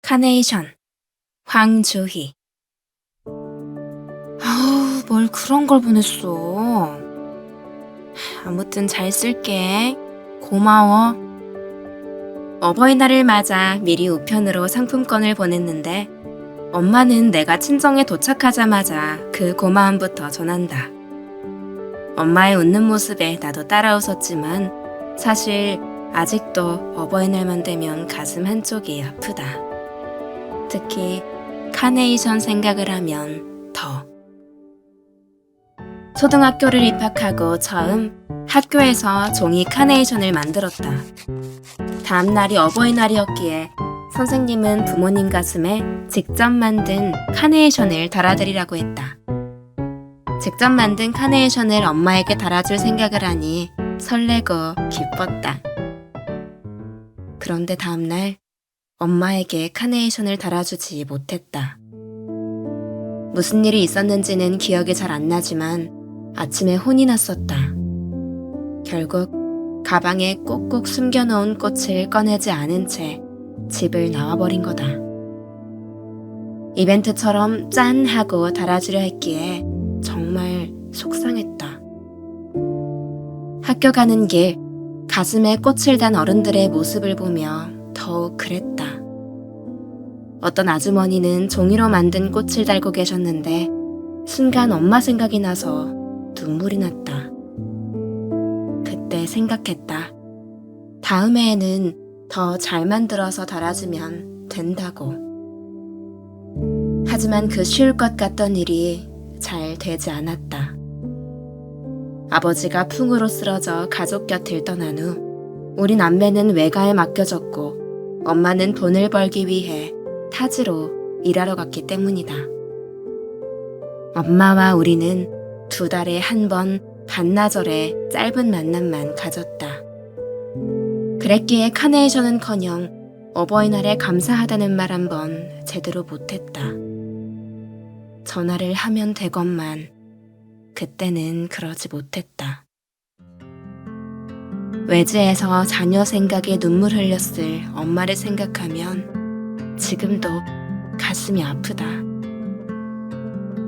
카네이션, 황주희. 아우, 뭘 그런 걸 보냈어. 아무튼 잘 쓸게. 고마워. 어버이날을 맞아 미리 우편으로 상품권을 보냈는데 엄마는 내가 친정에 도착하자마자 그 고마움부터 전한다. 엄마의 웃는 모습에 나도 따라 웃었지만 사실 아직도 어버이날만 되면 가슴 한쪽이 아프다. 특히 카네이션 생각을 하면 더. 초등학교를 입학하고 처음 학교에서 종이 카네이션을 만들었다. 다음 날이 어버이날이었기에 선생님은 부모님 가슴에 직접 만든 카네이션을 달아드리라고 했다. 직접 만든 카네이션을 엄마에게 달아줄 생각을 하니 설레고 기뻤다. 그런데 다음날 엄마에게 카네이션을 달아주지 못했다. 무슨 일이 있었는지는 기억이 잘 안 나지만 아침에 혼이 났었다. 결국 가방에 꼭꼭 숨겨놓은 꽃을 꺼내지 않은 채 집을 나와버린 거다. 이벤트처럼 짠 하고 달아주려 했기에 정말 속상했다. 학교 가는 길 가슴에 꽃을 단 어른들의 모습을 보며 더욱 그랬다. 어떤 아주머니는 종이로 만든 꽃을 달고 계셨는데 순간 엄마 생각이 나서 눈물이 났다. 그때 생각했다. 다음 해에는 더 잘 만들어서 달아주면 된다고. 하지만 그 쉬울 것 같던 일이 잘 되지 않았다. 아버지가 풍으로 쓰러져 가족 곁을 떠난 후 우리 남매는 외가에 맡겨졌고 엄마는 돈을 벌기 위해 타지로 일하러 갔기 때문이다. 엄마와 우리는 2달에 한 번 반나절의 짧은 만남만 가졌다. 그랬기에 카네이션은커녕 어버이날에 감사하다는 말 한 번 제대로 못했다. 전화를 하면 되건만 그때는 그러지 못했다. 외지에서 자녀 생각에 눈물 흘렸을 엄마를 생각하면 지금도 가슴이 아프다.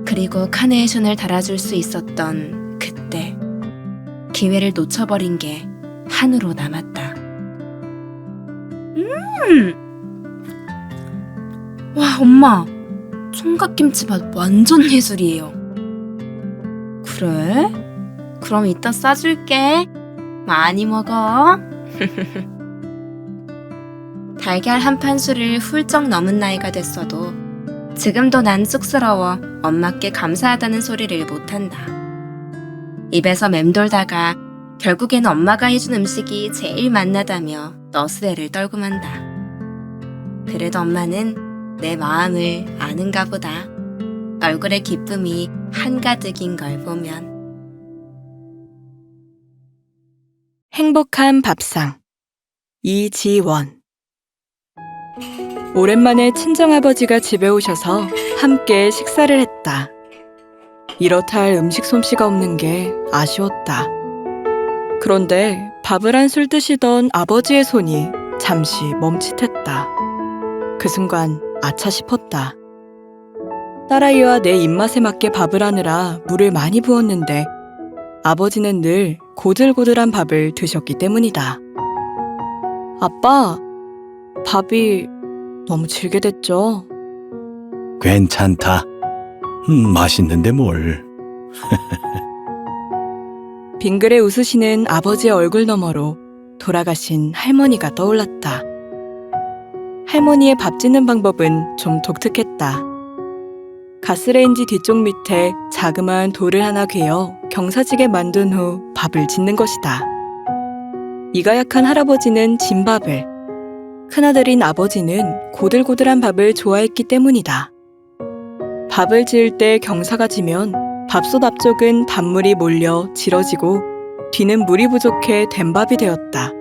그리고 카네이션을 달아줄 수 있었던 그때 기회를 놓쳐버린 게 한으로 남았다. 와, 엄마, 총각김치맛 완전 예술이에요. 그래? 그럼 이따 싸줄게. 많이 먹어. 달걀 한 판수를 훌쩍 넘은 나이가 됐어도 지금도 난 쑥스러워 엄마께 감사하다는 소리를 못한다. 입에서 맴돌다가 결국엔 엄마가 해준 음식이 제일 맛나다며 너스레를 떨고 만다. 그래도 엄마는 내 마음을 아는가 보다. 얼굴에 기쁨이 한가득인 걸 보면. 행복한 밥상. 이지원. 오랜만에 친정아버지가 집에 오셔서 함께 식사를 했다. 이렇다 할 음식 솜씨가 없는 게 아쉬웠다. 그런데 밥을 한술 드시던 아버지의 손이 잠시 멈칫했다. 그 순간 아차 싶었다. 딸아이와 내 입맛에 맞게 밥을 하느라 물을 많이 부었는데 아버지는 늘 고들고들한 밥을 드셨기 때문이다. 아빠, 밥이 너무 질게 됐죠? 괜찮다. 맛있는데 뭘. 빙그레 웃으시는 아버지의 얼굴 너머로 돌아가신 할머니가 떠올랐다. 할머니의 밥 짓는 방법은 좀 독특했다. 가스레인지 뒤쪽 밑에 자그마한 돌을 하나 괴어 경사지게 만든 후 밥을 짓는 것이다. 이가 약한 할아버지는 진밥을, 큰아들인 아버지는 고들고들한 밥을 좋아했기 때문이다. 밥을 지을 때 경사가 지면 밥솥 앞쪽은 밥물이 몰려 질어지고 뒤는 물이 부족해 된밥이 되었다.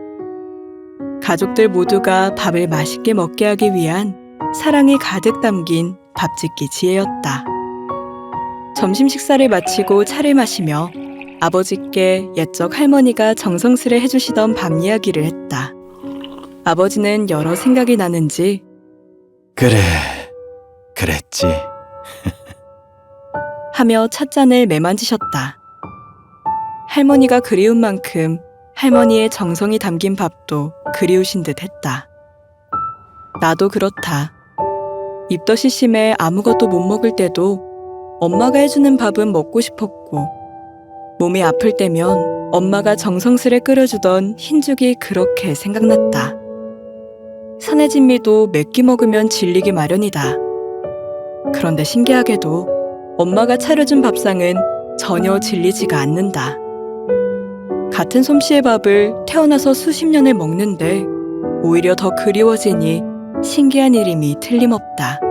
가족들 모두가 밥을 맛있게 먹게 하기 위한 사랑이 가득 담긴 밥짓기 지혜였다. 점심 식사를 마치고 차를 마시며 아버지께 옛적 할머니가 정성스레 해주시던 밥 이야기를 했다. 아버지는 여러 생각이 나는지 그래, 그랬지. 하며 찻잔을 매만지셨다. 할머니가 그리운 만큼 할머니의 정성이 담긴 밥도 그리우신 듯 했다. 나도 그렇다. 입덧이 심해 아무것도 못 먹을 때도 엄마가 해주는 밥은 먹고 싶었고, 몸이 아플 때면 엄마가 정성스레 끓여주던 흰죽이 그렇게 생각났다. 산의 진미도 몇 끼 먹으면 질리기 마련이다. 그런데 신기하게도 엄마가 차려준 밥상은 전혀 질리지가 않는다. 같은 솜씨의 밥을 태어나서 수십 년을 먹는데 오히려 더 그리워지니 신기한 일임이 틀림없다.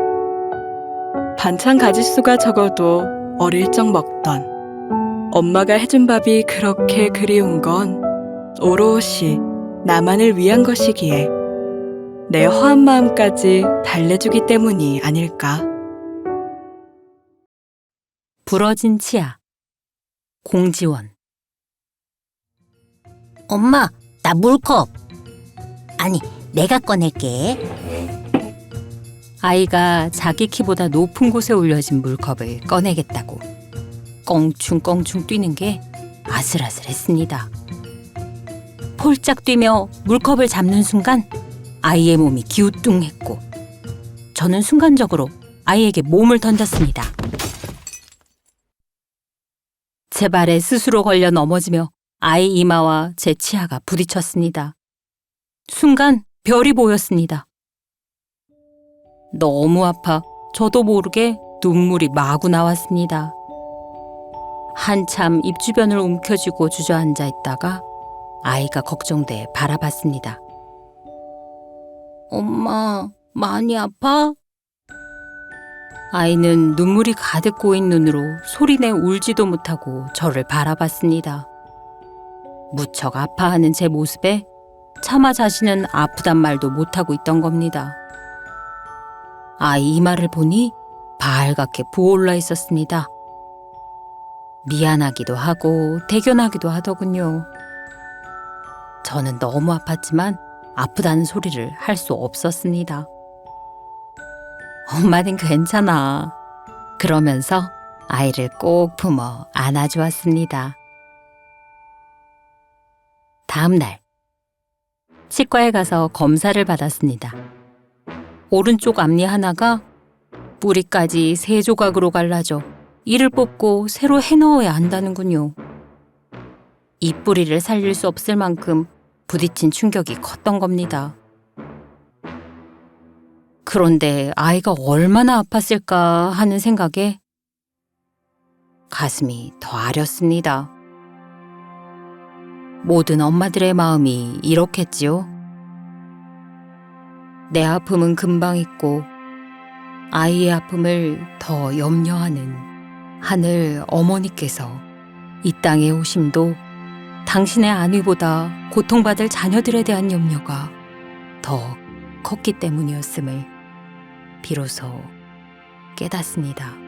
반찬 가짓수가 적어도 어릴 적 먹던 엄마가 해준 밥이 그렇게 그리운 건 오롯이 나만을 위한 것이기에 내 허한 마음까지 달래주기 때문이 아닐까. 부러진 치아. 공지원. 엄마, 나 물컵. 아니, 내가 꺼낼게. 아이가 자기 키보다 높은 곳에 올려진 물컵을 꺼내겠다고 껑충껑충 뛰는 게 아슬아슬했습니다. 폴짝 뛰며 물컵을 잡는 순간 아이의 몸이 기우뚱했고 저는 순간적으로 아이에게 몸을 던졌습니다. 제 발에 스스로 걸려 넘어지며 아이 이마와 제 치아가 부딪혔습니다. 순간 별이 보였습니다. 너무 아파 저도 모르게 눈물이 마구 나왔습니다. 한참 입 주변을 움켜쥐고 주저앉아 있다가 아이가 걱정돼 바라봤습니다. 엄마, 많이 아파? 아이는 눈물이 가득 고인 눈으로 소리내 울지도 못하고 저를 바라봤습니다. 무척 아파하는 제 모습에 차마 자신은 아프단 말도 못하고 있던 겁니다. 아이 이마를 보니 발갛게 부어올라 있었습니다. 미안하기도 하고 대견하기도 하더군요. 저는 너무 아팠지만 아프다는 소리를 할 수 없었습니다. 엄마는 괜찮아. 그러면서 아이를 꼭 품어 안아주었습니다. 다음 날 치과에 가서 검사를 받았습니다. 오른쪽 앞니 하나가 뿌리까지 3조각으로 갈라져 이를 뽑고 새로 해넣어야 한다는군요. 이 뿌리를 살릴 수 없을 만큼 부딪힌 충격이 컸던 겁니다. 그런데 아이가 얼마나 아팠을까 하는 생각에 가슴이 더 아렸습니다. 모든 엄마들의 마음이 이렇겠지요. 내 아픔은 금방 잊고 아이의 아픔을 더 염려하는 하늘 어머니께서 이 땅에 오심도 당신의 안위보다 고통받을 자녀들에 대한 염려가 더 컸기 때문이었음을 비로소 깨닫습니다.